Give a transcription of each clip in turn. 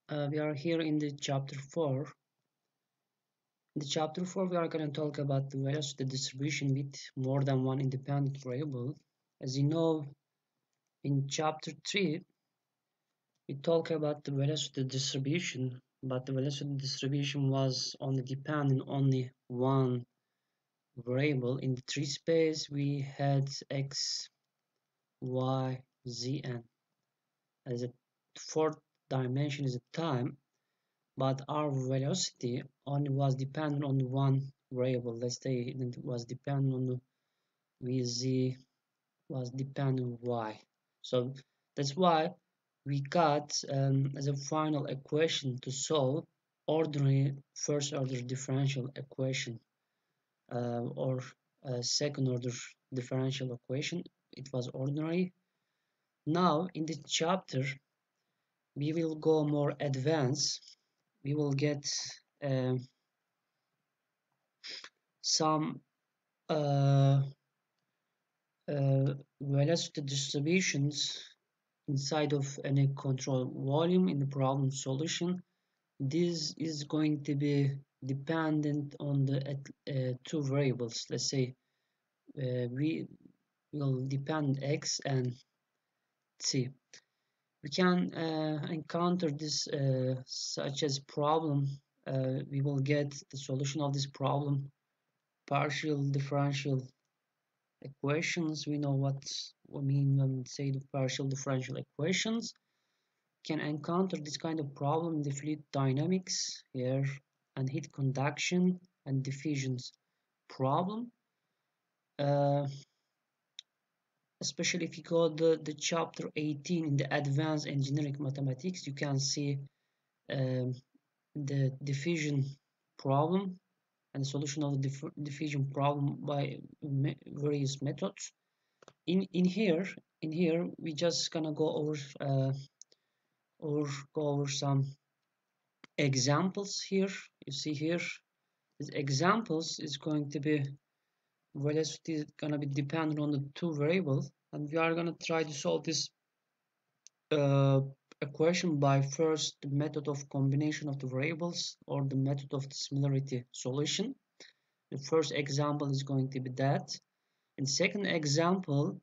We are here in the chapter 4. In the chapter 4, we are going to talk about the velocity distribution with more than one independent variable. As you know, in chapter 3, we talk about the velocity distribution, but the velocity distribution was only dependent on only one variable. In the tree space, we had x, y, z, and as a fourth dimension is a time. But our velocity only was dependent on one variable. Let's say it was dependent on the vz was dependent on y. So that's why we got as a final equation to solve ordinary first order differential equation or second order differential equation. It was ordinary. Now in the chapter we will go more advanced. We will get um, some uh, velocity distributions inside of any control volume in the problem solution. This is going to be dependent on the two variables. Let's say we will depend x and t. We can encounter this such as problem. We will get the solution of this problem partial differential equations. We know what we mean when we say the partial differential equations. Can encounter this kind of problem in the fluid dynamics here and heat conduction and diffusions problem. Uh, Especially if you go the chapter 18 in the advanced engineering mathematics, you can see um, the diffusion problem and the solution of the diffusion problem by various methods. In here we just gonna go over some examples here. You see here these examples is going to be velocity is gonna be dependent on the two variables, and we are gonna try to solve this uh, equation by first the method of combination of the variables or the method of the similarity solution. The first example is going to be that. In second example,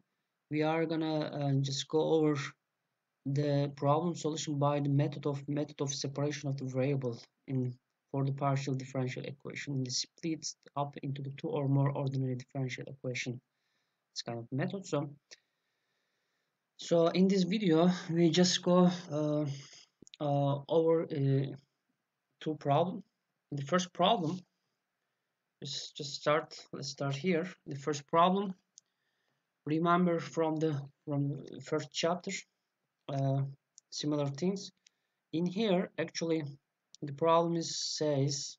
we are gonna just go over the problem solution by the method of separation of the variable in for the partial differential equation. It splits up into the two or more ordinary differential equation. It's kind of method. So in this video, we just go over two problems. The first problem is just start. Let's start here. The first problem. Remember from the first chapter, uh, similar things. In here, actually, the problem is says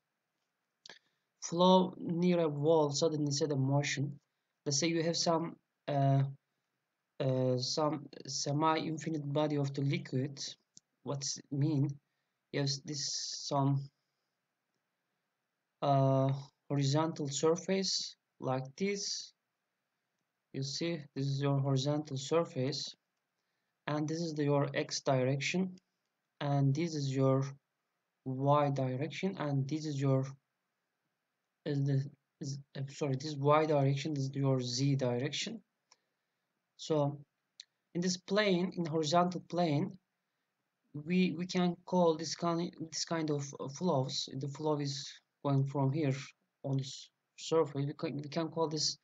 flow near a wall suddenly set a motion. Let's say you have some semi-infinite body of the liquid. What's it mean? Yes, this some horizontal surface like this. You see, this is your horizontal surface, and this is your x direction, and this is your y direction, and this is your sorry, this y direction is your z direction. So in this plane, in horizontal plane, we can call this kind of flows. The flow is going from here on this surface. We can call this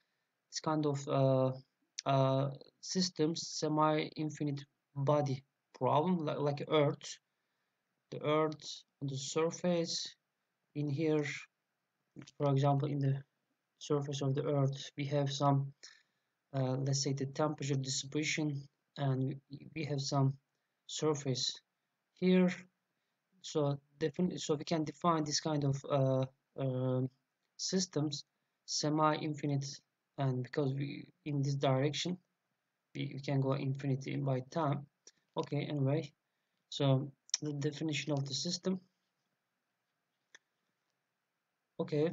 kind of systems semi-infinite body problem, like Earth. The Earth on the surface. In here, for example, in the surface of the Earth, we have some, let's say, the temperature distribution, and we have some surface here. So definitely, so we can define this kind of systems semi-infinite, and because we in this direction we can go infinity by time. Okay, anyway, so the definition of the system. Okay,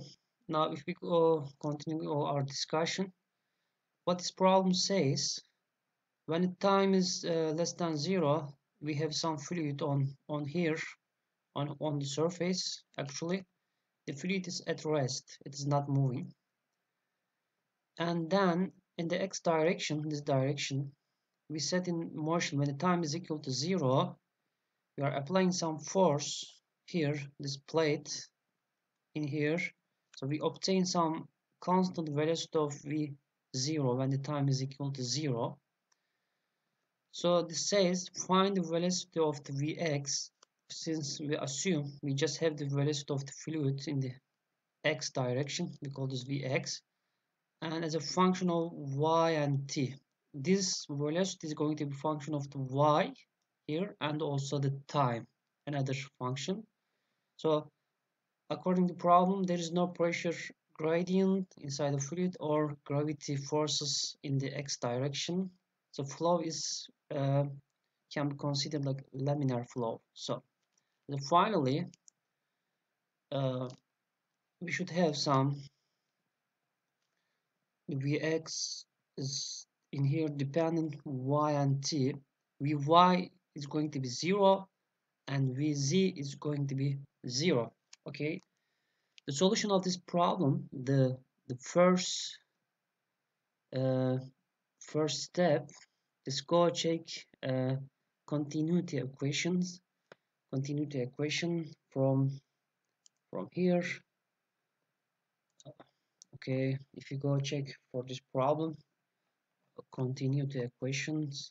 now if we go continue our discussion, what this problem says, when the time is less than 0, we have some fluid on here, on the surface. Actually, the fluid is at rest, it is not moving. And then in the x direction, this direction, we set in motion when the time is equal to 0. We are applying some force here, this plate in here. So we obtain some constant velocity of v0 when the time is equal to 0. So this says find the velocity of the Vx, since we assume we just have the velocity of the fluid in the x direction, we call this Vx, and as a function of y and t. This velocity is going to be function of the y here and also the time, another function. So according to the problem, there is no pressure gradient inside the fluid or gravity forces in the x direction. So flow is can be considered like laminar flow. So finally, uh, we should have some Vx is in here dependent y and t. Vy is going to be 0 and Vz is going to be 0. Okay, the solution of this problem, the uh, first step is go check continuity equations. Continuity equation from here. Okay, if you go check for this problem, continuity equations,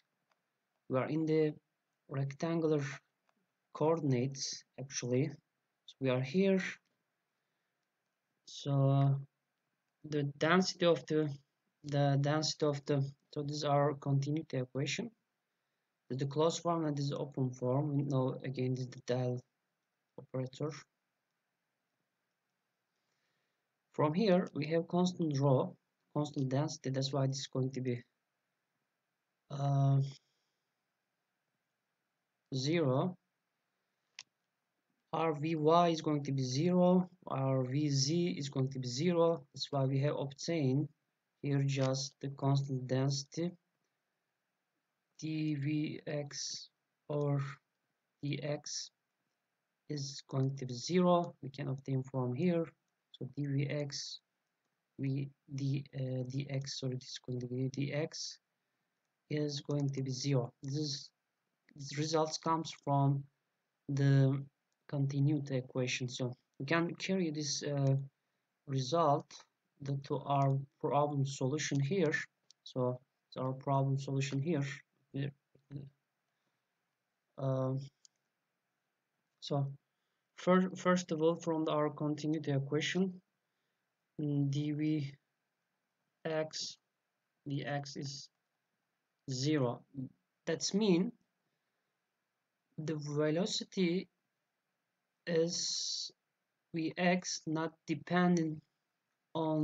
we are in the rectangular coordinates actually. So we are here. So the density of so this is our continuity equation. This is the closed form and this is the open form. We know again this is the del operator. From here we have constant rho, constant density. That's why this is going to be 0. Our Vy is going to be 0. Our Vz is going to be 0. That's why we have obtained here just the constant density dvx or dx is going to be 0. We can obtain from here. So dvx dx, sorry, this is going to be dx is going to be 0. This results comes from the continuity equation. So we can carry this result to our problem solution here. So it's our problem solution here. Uh, so first of all, from our continuity equation, dvx dx is 0. That's mean the velocity is Vx not dependent on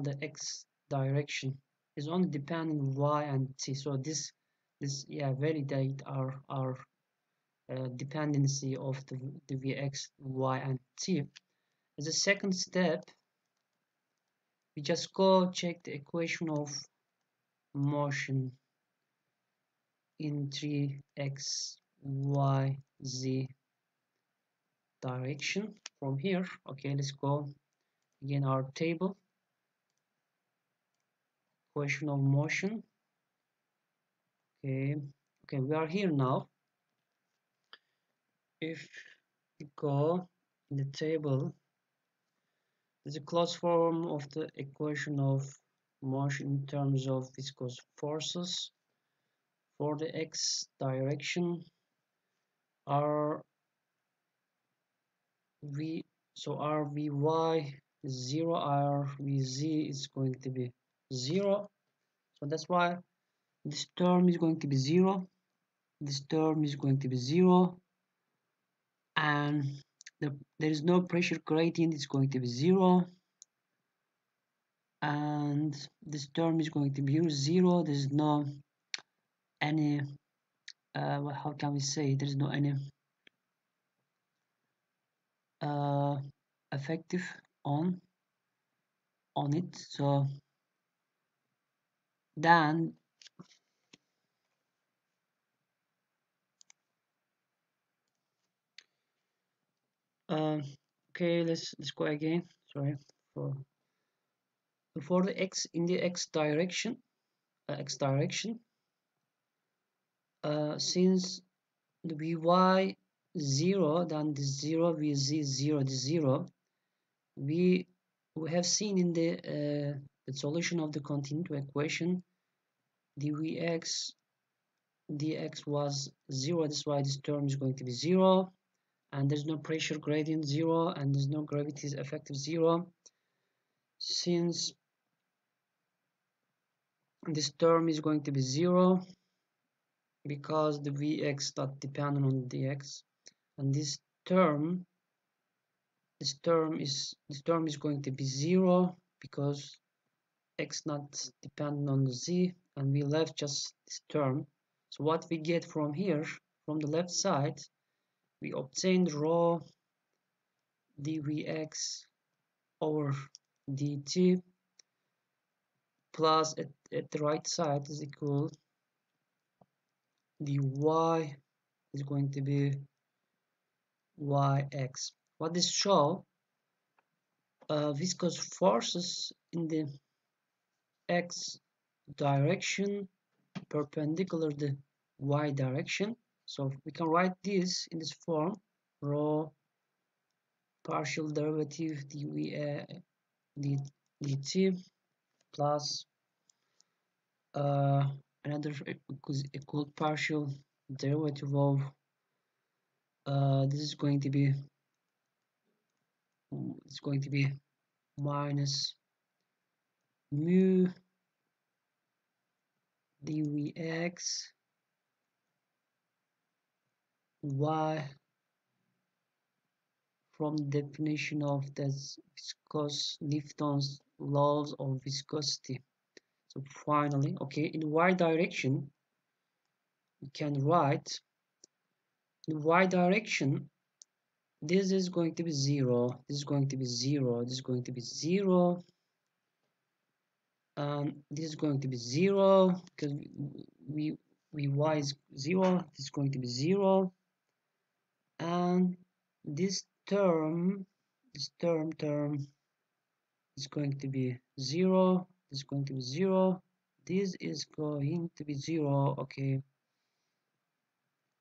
the x direction, is only dependent y and t. So this yeah validate our dependency of the Vx, y and t. As a second step, we just go check the equation of motion in 3x y z direction from here. Okay, let's go again our table, equation of motion. Okay, we are here now. If we go in the table, there's a closed form of the equation of motion in terms of viscous forces for the x direction. Our v so our vy is 0, our vz is going to be 0. So that's why this term is going to be 0, this term is going to be 0, and there is no pressure gradient, it's going to be 0, and this term is going to be 0. There's no any how can we say, there's no any effective on it. So then Um, okay, let's go again. Sorry for the x in the x direction. Since the Vy 0, then the 0 Vz 0 the 0, we have seen in the solution of the continuity equation dvx dx was 0. That's why this term is going to be 0, and there's no pressure gradient 0, and there's no gravity effective 0. Since this term is going to be 0 because the vx not dependent on dx, and this term is going to be 0 because x not dependent on the z, and we left just this term. So what we get from here, from the left side, we obtained rho dvx over dt plus at the right side is equal dy is going to be yx. What this show, viscous forces in the x direction perpendicular the y direction. So we can write this in this form: rho partial derivative dt plus uh, another equal partial derivative of this is going to be minus mu dvx y from the definition of the Newton's laws of viscosity. So finally, okay, in y direction, we can write in y direction, this is going to be 0, this is going to be 0, this is going to be 0, and this is going to be 0 because we y is 0, this is going to be 0, and this term is going to be 0, this is going to be 0, this is going to be 0. Okay,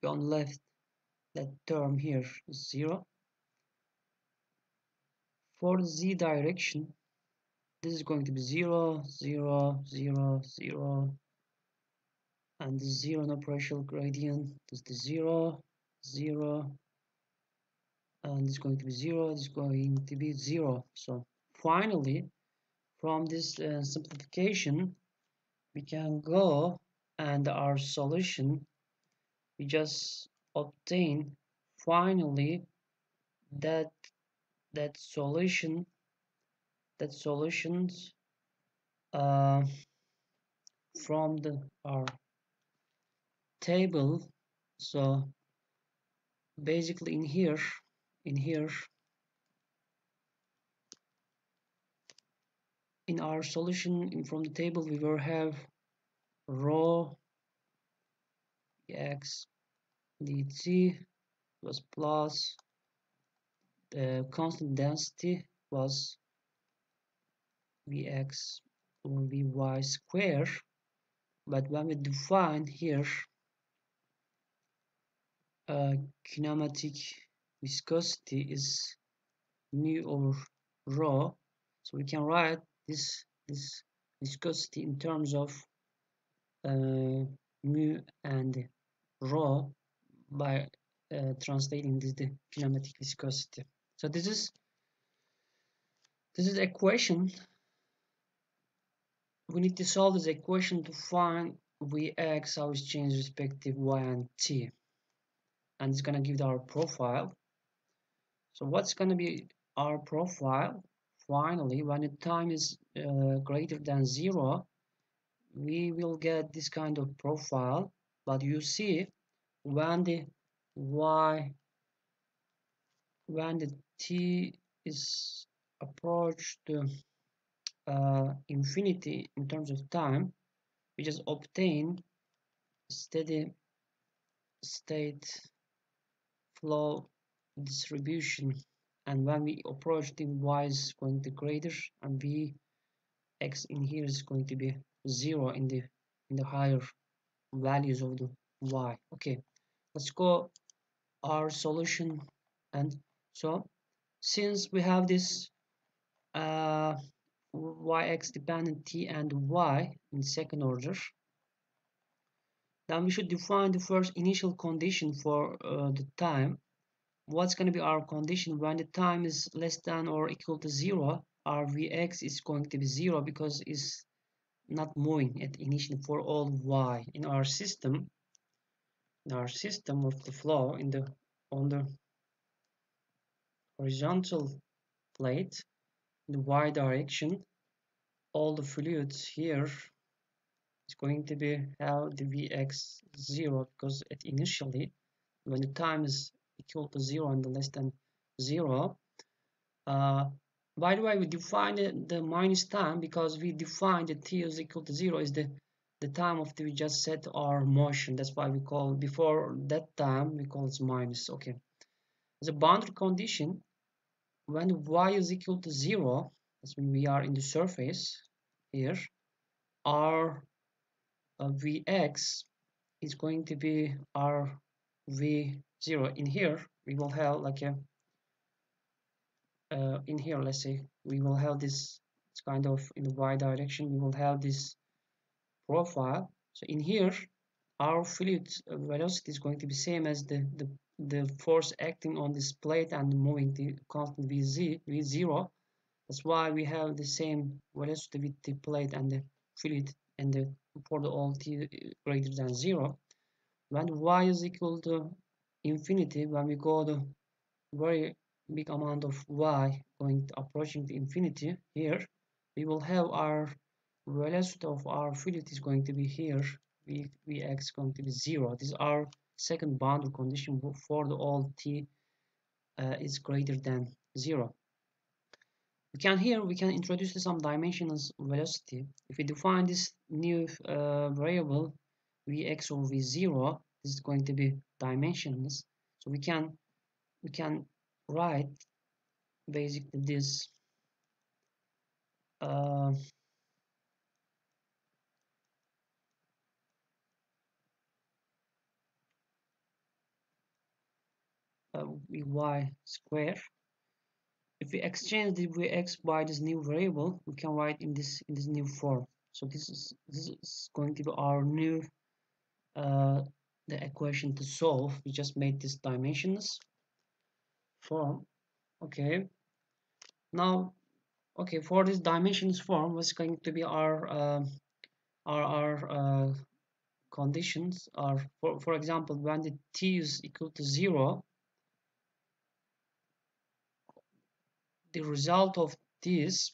on left that term here is 0. For z direction, this is going to be 0, 0, 0, 0, and the 0 no partial gradient. This is the 0, 0, and it's going to be 0, it's going to be 0. So finally, from this simplification, we can go, and our solution, we just obtain finally that that solution that solutions uh, from our table. So basically in here in our solution from the table, we will have rho x dt was plus the constant density was vx or vy square. But when we define here kinematic viscosity is mu over rho, so we can write this viscosity in terms of mu and rho by translating this the kinematic viscosity. So this is equation. We need to solve this equation to find Vx how is changed respective y and t, and it's gonna give our profile. So what's gonna be our profile? Finally, when the time is greater than 0, we will get this kind of profile. But you see, when the y when the t is approached to infinity in terms of time, we just obtain steady state flow distribution and when we approach the y is going to greater, and x in here is going to be 0 in the higher values of the y. Okay, let's go our solution. And so since we have this yx dependent t and y in second order, then we should define the first initial condition for the time. What's going to be our condition when the time is less than or equal to 0? Our Vx is going to be 0 because it's not moving at initially for all y in our system. In our system of the flow on the horizontal plate in the y direction, all the fluids here is going to be have the Vx 0 because at initially when the time is equal to 0 and less than 0. By the way, we define the minus time because we define that t is equal to 0 is the time of the we just set our motion. That's why we call before that time we call it minus. Okay, the boundary condition when y is equal to 0, that's when we are in the surface here, our Vx is going to be our V0. In here we will have like a in here, let's say we will have this, it's kind of in the y direction, we will have this profile. So in here our fluid velocity is going to be same as the force acting on this plate and moving the constant v0. That's why we have the same velocity with the plate and the fluid and the for the all t greater than 0. When y is equal to infinity, when we go the very big amount of y going to approaching the infinity here, we will have our velocity of our fluid is going to be here, vx going to be 0. This is our second boundary condition for the all t is greater than 0. We can introduce some dimensionless velocity. If we define this new variable vx or v0, this is going to be dimensionless. So we can write basically this uh, vy square. If we exchange the vx by this new variable, we can write in this new form. So this is going to be our new the equation to solve. We just made this dimensions form. Okay. Now, okay, for this dimensions form, what's going to be our conditions are for example when the t is equal to 0, the result of this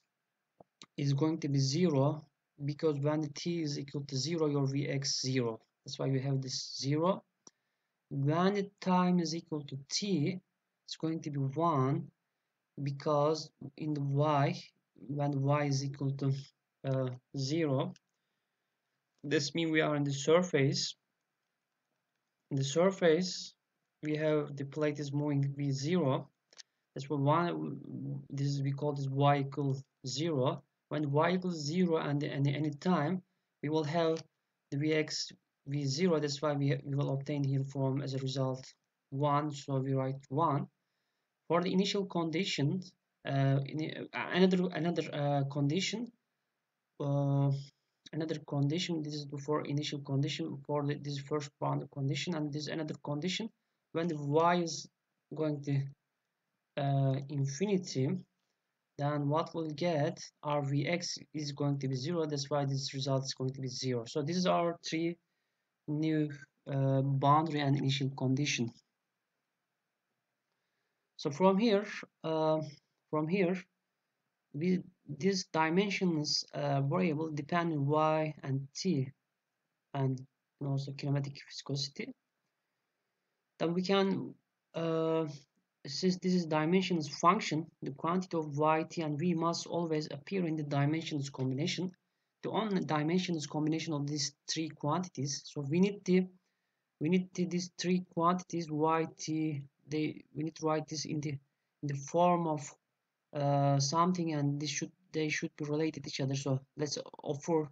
is going to be 0 because when the t is equal to 0 your vx 0. That's why we have this 0. When the time is equal to t, it's going to be 1 because in the y, when y is equal to 0, this means we are in the surface. In the surface we have the plate is moving v0. That's what one, this is, we call this y equals 0. When y equals 0 and any time, we will have the vx v0. That's why we will obtain here from as a result 1. So we write 1 for the initial conditions. Another condition. Uh, Another condition. This is before initial condition for this first boundary condition, and this another condition when the y is going to infinity, then what we'll get, our vx is going to be 0. That's why this result is going to be 0. So this is our three new boundary and initial condition. So uh, from here we this dimensions variable depend on y and t and also kinematic viscosity. Then we can since this is dimensions function, the quantity of y, t, and v must always appear in the dimensions combination. The only dimensions combination of these three quantities. So we need these three quantities y, t. We need to write this in in the form of something, and they should be related to each other. So let's offer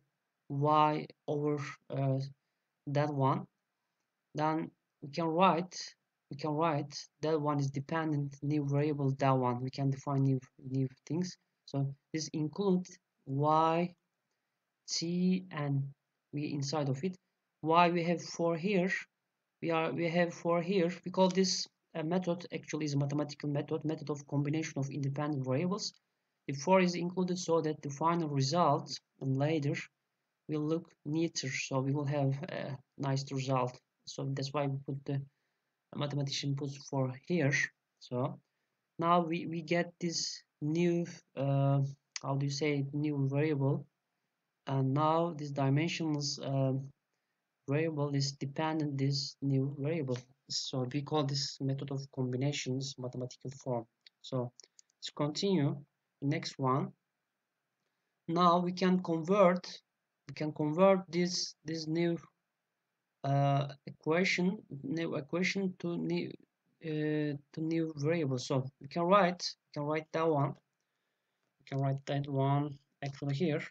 y over that one. Then we can write that one is dependent new variable that one. We can define new things. So this includes y, t, and we inside of it. Why we have 4 here? We have 4 here. We call this a method. Actually, is a mathematical method of combination of independent variables. The 4 is included so that the final result and later will look neater. So we will have a nice result. So that's why we put the mathematician puts 4 here. So now we get this new how do you say new variable, and now this dimensions variable is dependent this new variable. So we call this method of combinations mathematical form. So let's continue. Next one. Now we can convert this new equation to new variable. So we can write that one. We can write that one actually here.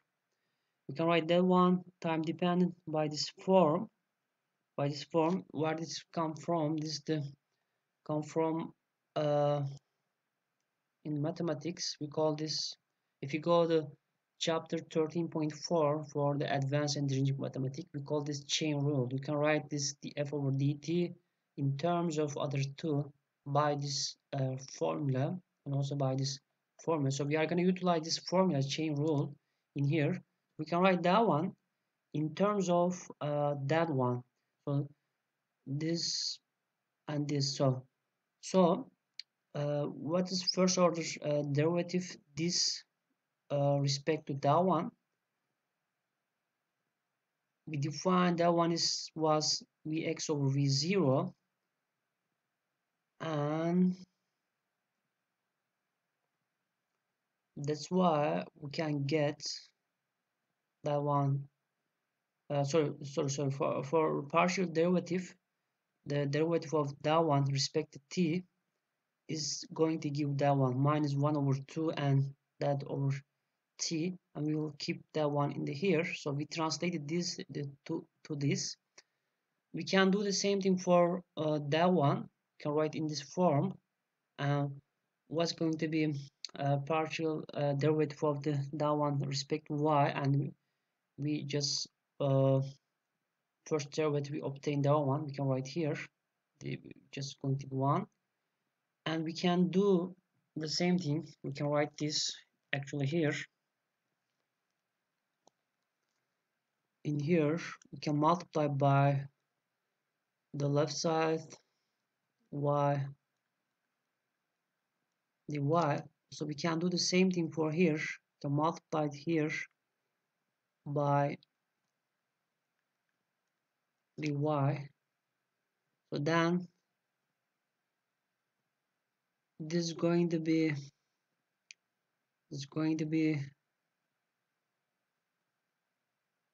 We can write that one time dependent by this form. By this form, where this come from? This is the come from in mathematics. We call this, if you go to chapter 13.4 for the advanced engineering mathematics, we call this chain rule. You can write this df over dt in terms of other two by this formula, and also by this formula. So we are going to utilize this formula chain rule in here. We can write that one in terms of that one. So this and this. So what is first order derivative this respect to that one? We define that one was Vx over V0, and that's why we can get that one. Sorry. For partial derivative, the derivative of that one respect to t is going to give that one minus 1 over 2 and that over t, and we will keep that one in the here. So we translated this to this. We can do the same thing for that one. We can write in this form. What's going to be partial derivative of the that one respect to y, and we just first derivative we obtain that one. We can write here just going to be 1, and we can do the same thing. We can write this actually here. In here we can multiply by the left side y dy. So we can do the same thing for here. We can multiply it here by dy. So then this is going to be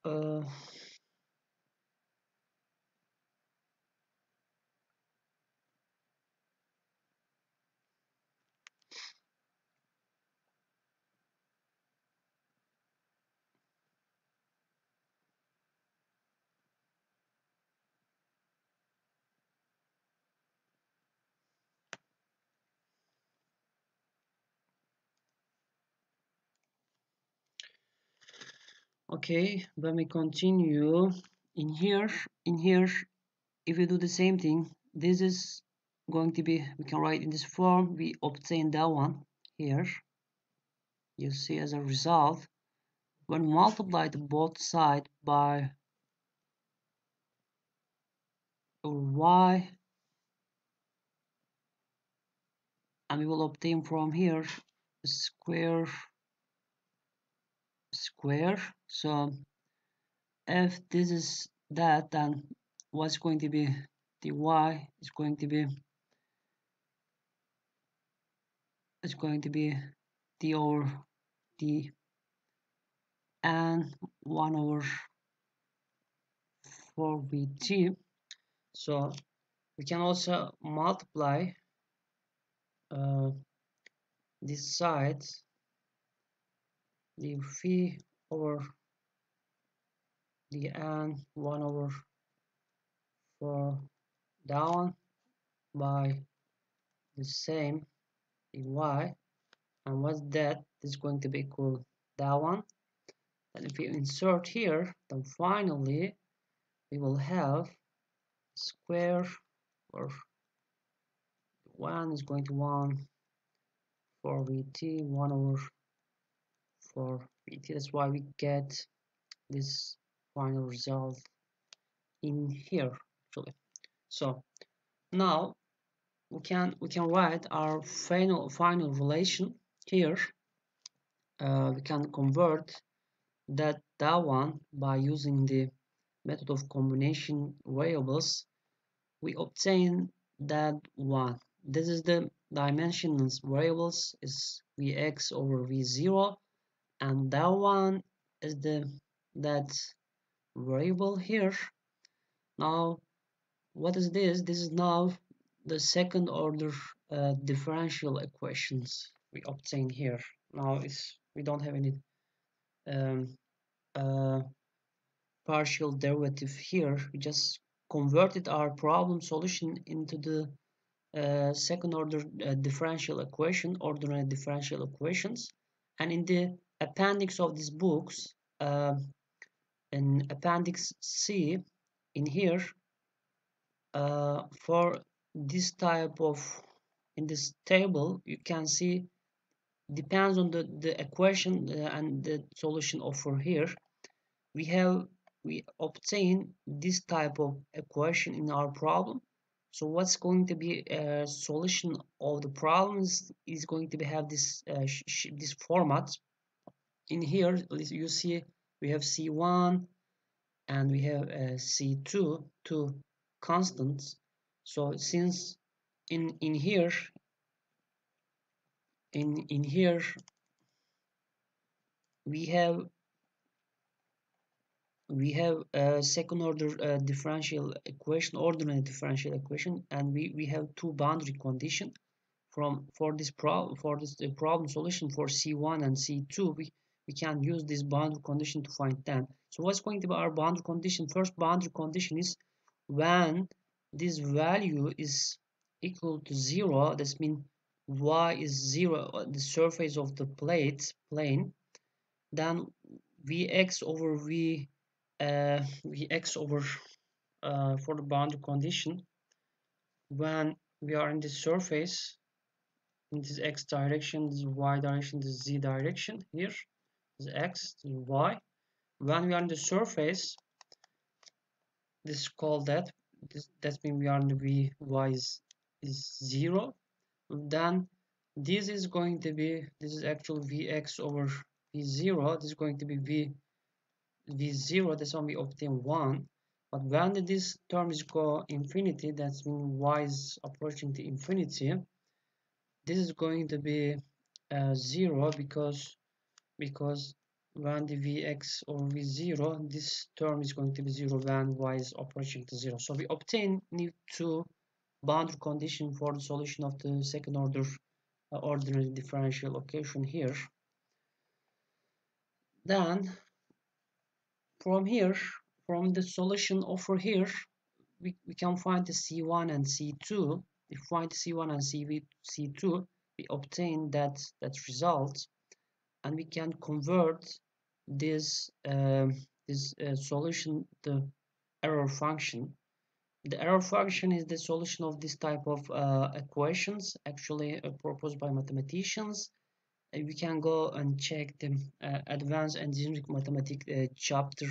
uh, okay. When we continue in here, if we do the same thing, this is going to be, we can write in this form. We obtain that one here. You see, as a result, when multiplied both sides by y, and we will obtain from here square. So if this is that, then what's going to be dy is going to be d over d and 1 over 4vt. So we can also multiply this side, the phi over the n 1 over 4 down by the same dy, and what's that? This is going to be equal that one. And if we insert here, then finally we will have square, or 1 is going to 1 for vt 1 over 4 vt. That's why we get this final result in here actually. So now we can write our final relation here. We can convert that one by using the method of combination variables. We obtain that one. This is the dimensions variables is vx over v0, and that one is that variable here. Now what is this? This is now the second order differential equations we obtain here. Now we don't have any um, uh, partial derivative here. We just converted our problem solution into the second order differential equation, ordinary differential equations. And in the appendix of these books, in appendix C, in here, for this type of, in this table, you can see depends on the equation and the solution offered here. We obtain this type of equation in our problem. So what's going to be a solution of the problems is going to be have this format. In here you see we have C1 and we have C2, two constants. So since in here in here we have a second order differential equation, ordinary differential equation, and we have two boundary condition for this problem solution for C1 and C2. We can use this boundary condition to find them. So what's going to be our boundary condition? First boundary condition is when this value is equal to 0, that means y is 0, the surface of the plane, then vx over vx over for the boundary condition, when we are in the surface, in this x direction, this y direction, this z direction, here is x, this is y. When we are in the surface, this is called that means we are in the v, y is 0. Then this is going to be, this is actually vx over v0, this is going to be v0, that's when we obtain 1. But when these terms go infinity, that's when y is approaching to infinity, this is going to be 0, because when the vx or v0, this term is going to be 0 when y is approaching to 0. So we obtain new two boundary condition for the solution of the second order ordinary differential equation here. Then from here, from the solution offer here, we can find the C1 and C2. If we find C1 and C2, we obtain that result, and we can convert this solution to error function. The error function is the solution of this type of equations, actually proposed by mathematicians. We can go and check the advanced engineering mathematics chapter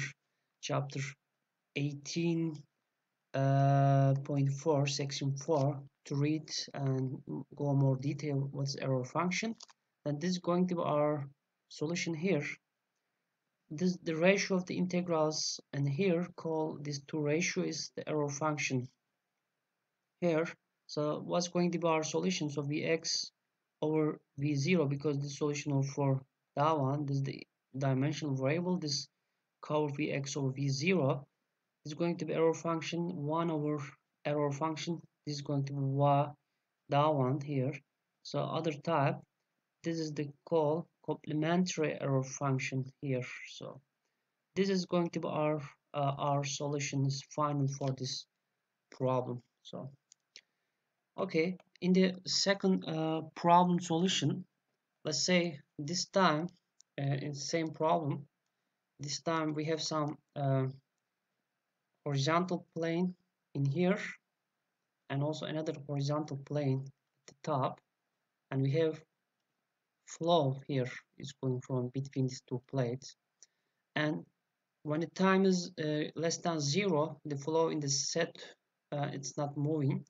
18.4 section 4 to read and go more detail what's error function. And this is going to be our solution here. This the ratio of the integrals, and here call this two ratio is the error function here. So what's going to be our solution? So vx over v0, because the solution of for that one, this is the dimensional variable, this cover vx over v0 is going to be error function 1 over error function. This is going to be y that one here. So other type, this is the call complementary error function here. So this is going to be our solution is final for this problem. So okay, in the second problem solution, let's say this time in the same problem, this time we have some horizontal plane in here and also another horizontal plane at the top, and we have flow here is going from between these two plates. And when the time is less than 0, the flow in the set it's not moving,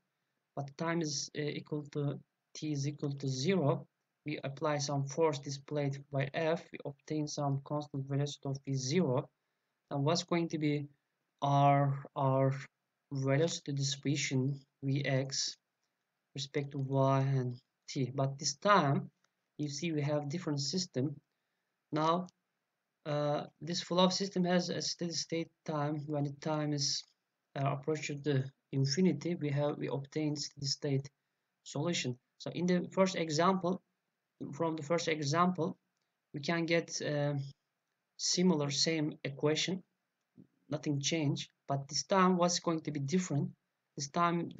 but time is equal to t is equal to 0. We apply some force this plate by F, we obtain some constant velocity of v0. And what's going to be our velocity distribution Vx respect to y and t? But this time you see we have different system. Now this flow system has a steady state time. When the time is approaching the infinity, we obtain steady state solution. So in the first example, from the first example, we can get similar same equation, nothing changed, but this time what's going to be different? This time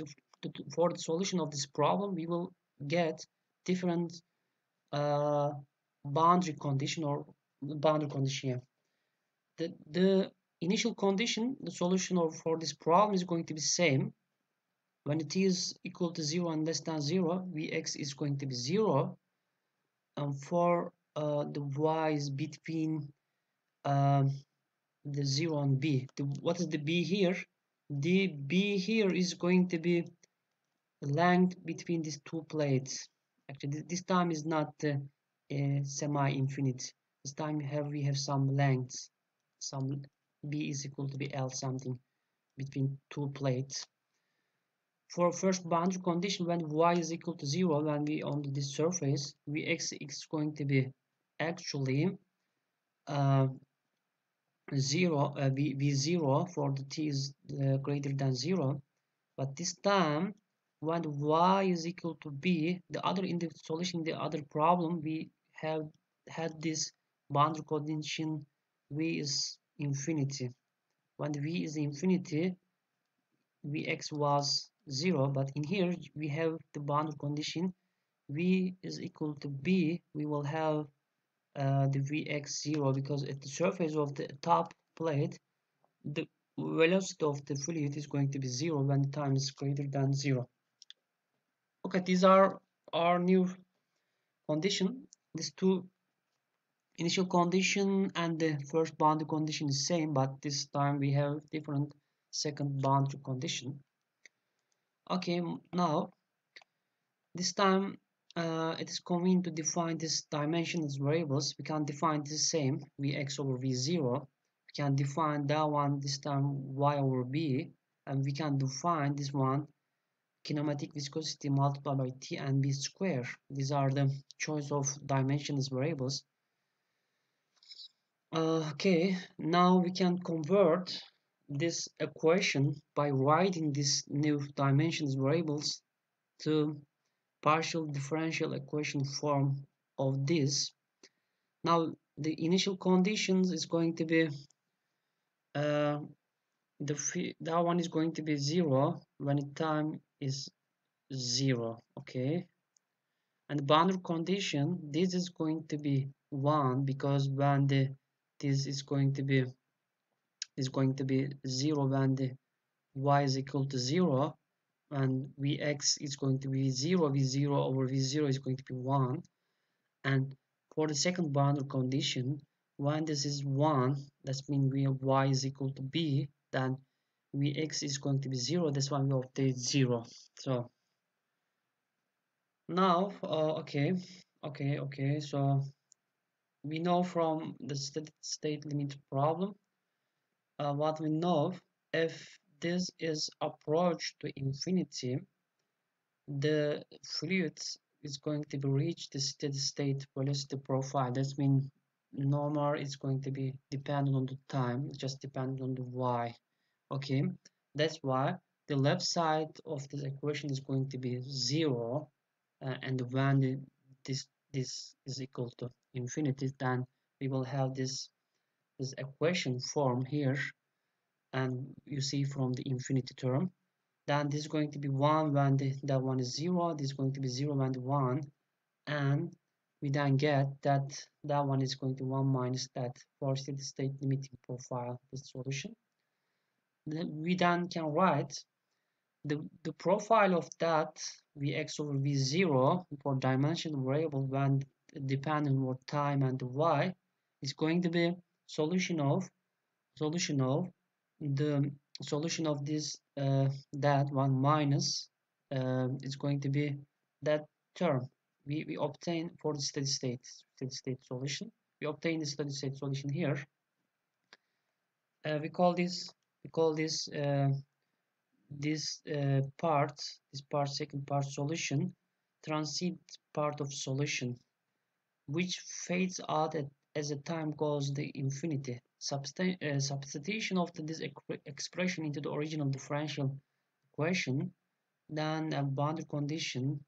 for the solution of this problem, we will get different uh, boundary condition or boundary condition. Yeah. The initial condition, the solution for this problem is going to be same. When t is equal to 0 and less than 0, Vx is going to be 0. And for the y is between um, the 0 and b. What is the b here? The b here is going to be the length between these two plates. Actually, this time is not semi-infinite. This time we have some lengths. Some b is equal to be L something between two plates. For first boundary condition, when y is equal to 0, when we on this surface, Vx is going to be actually uh, 0, v0 for the t is greater than 0. But this time, when y is equal to b, the other in the solution, the other problem, we have had this boundary condition v is infinity. When v is infinity, vx was 0, but in here we have the boundary condition v is equal to b. We will have the vx 0 because at the surface of the top plate the velocity of the fluid is going to be 0 when the time is greater than 0. Okay, these are our new condition. These two initial condition and the first boundary condition is same, but this time we have different second boundary condition. Okay, now this time it is convenient to define this dimension as variables. We can define the same Vx over V0. We can define that one this time Y over B, and we can define this one kinematic viscosity multiplied by T and B square. These are the choice of dimension as variables. Okay, now we can convert this equation by writing these new dimensions variables to partial differential equation form of this. Now the initial conditions is going to be uh, that one is going to be 0 when the time is 0. Okay, and the boundary condition, this is going to be 1 because when this is going to be 0 when the y is equal to 0, and Vx is going to be 0, V0 over V0 is going to be 1. And for the second boundary condition, when this is 1, that means we have y is equal to b, then Vx is going to be 0, that's why we obtain 0. So now, okay, so we know from the state limit problem, what we know, if this is approached to infinity, the fluid is going to be reached the steady state velocity profile. That means no more it's going to be dependent on the time, just dependent on the y. Okay, that's why the left side of this equation is going to be 0, and when this this is equal to infinity, then we will have this equation form here, and you see from the infinity term, then this is going to be 1 when that one is 0, this is going to be 0 when the 1, and we then get that that one is going to 1 minus that for steady state limiting profile, the solution. Then we then can write the profile of that Vx over V0 for dimensional variable when depending on time and y is going to be solution of solution of the solution of this that one minus is going to be that term we obtain for the steady state solution. We obtain the steady state solution here. We call this we call this this part second part solution transit part of solution, which fades out as the time goes to infinity. Substitution of this expression into the original differential equation, then a boundary condition.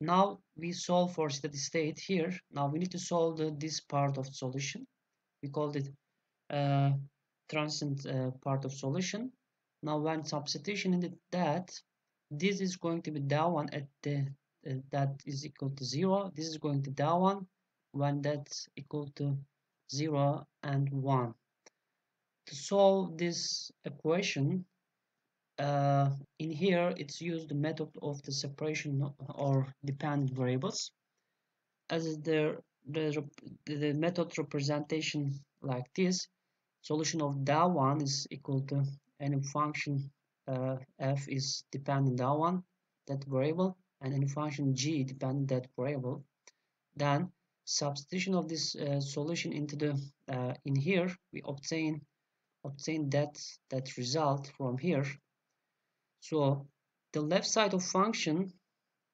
Now we solve for steady state here. Now we need to solve this part of solution. We called it uh, transient part of solution. Now when substitution in that, this is going to be that one at the that is equal to 0. This is going to that one when that's equal to 0 and 1. To solve this equation, in here it's used the method of the separation or dependent variables, as the method representation like this. Solution of that one is equal to any function f is dependent that one, that variable, and any function g dependent that variable. Then substitution of this solution into the in here, we obtain that result from here. So the left side of function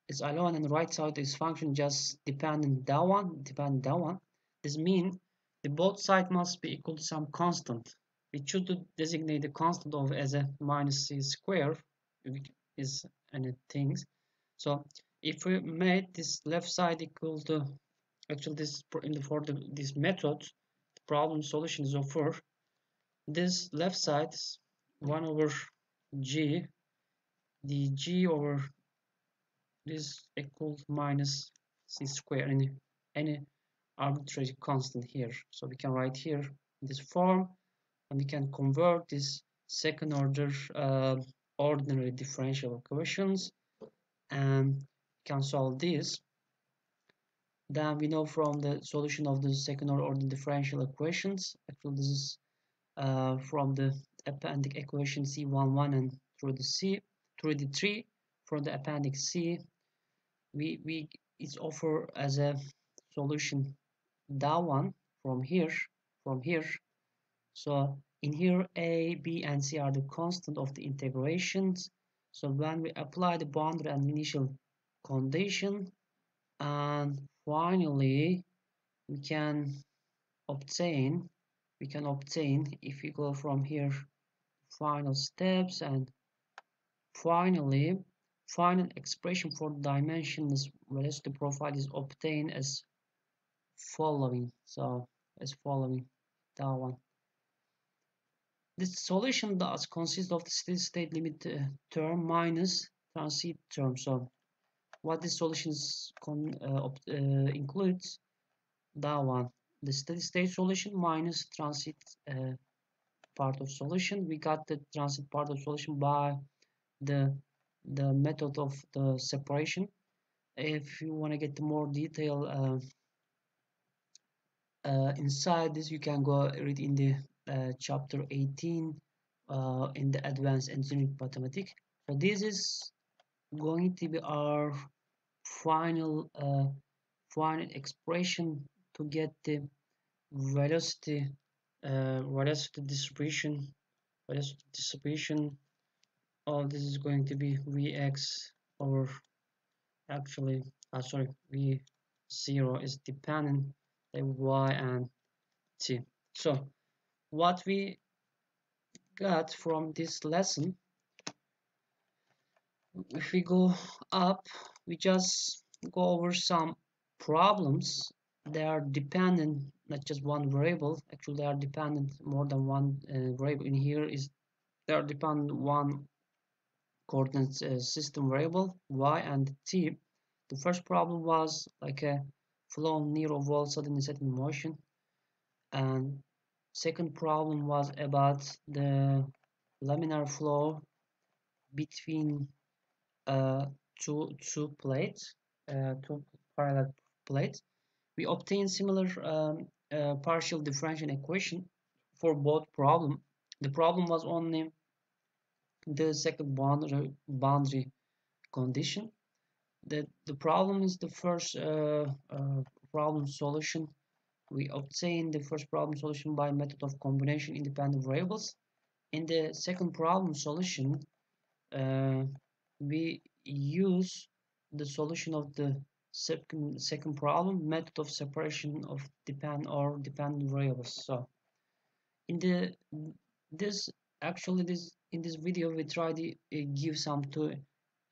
is alone and the right side is function just dependent that one. This means the both side must be equal to some constant. We should designate the constant of as a minus c square, which is anything. So if we made this left side equal to, actually this for this method, the problem solution is over. This left side is 1 over g, the g over this equals minus c square, any arbitrary constant here. So we can write here in this form, and we can convert this second order ordinary differential equations and can solve this. Then we know from the solution of the second order differential equations, actually this is from the appendix equation C11 and through the 3 from the appendix C, we it's offer as a solution that one from here. So in here a, b, and c are the constant of the integrations. So when we apply the boundary and initial condition, and finally we can obtain if we go from here final steps, and finally final expression for dimensions velocity profile is obtained as following. So as following that one. This solution does consist of the steady state limit term minus transit term. So what this solution includes, that one, the steady state solution minus transit part of solution. We got the transit part of solution by the method of the separation. If you want to get more detail inside this, you can go read in the chapter 18 in the advanced engineering mathematics. So this is going to be our final final expression to get the velocity velocity distribution of this is going to be Vx over, actually sorry, V0 is dependent on y and t. So what we got from this lesson, if we go up, we just go over some problems, they are dependent not just one variable. Actually, they are dependent more than one variable. In here is they are dependent one coordinate system variable y and t. The first problem was like a flow near a wall suddenly set in motion, and second problem was about the laminar flow between two plates, two parallel plates. We obtain similar partial differential equation for both problem. The problem was only the second boundary condition. The problem is the first problem solution. We obtain the first problem solution by method of combination independent variables. In the second problem solution, uh, we use the solution of the second problem method of separation of dependent variables. So in the this this in this video we try to give some two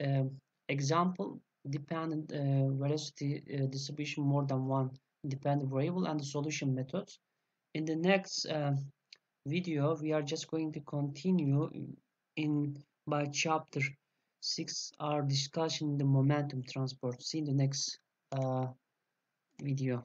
um, example dependent velocity distribution more than one independent variable and the solution methods. In the next video we are just going to continue in by chapter 6 our discussion the momentum transport. See in the next video.